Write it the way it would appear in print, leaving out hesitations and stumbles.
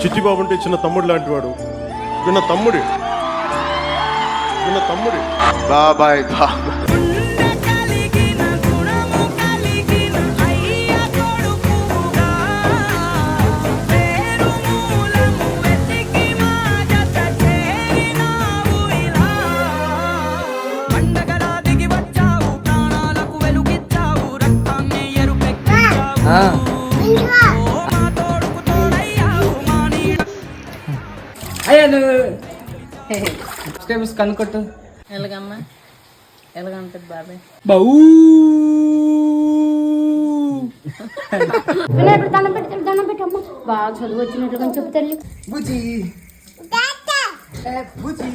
చిట్టిబాబు అంటే చిన్న తమ్ముడు లాంటి వాడు. విన్న తమ్ముడి బాబాయ్ అయ్యా నువ్వు స్టెప్స్ కనుక్కొట్టు. ఎలాగమ్మా ఎలాగంటది బాబాయ్? బావు వినాయకుడు దండం పెట్టమ్మా. బాగా చదువు వచ్చినట్లుగా చెప్పు తల్లి. బుజ్జి బుజ్జి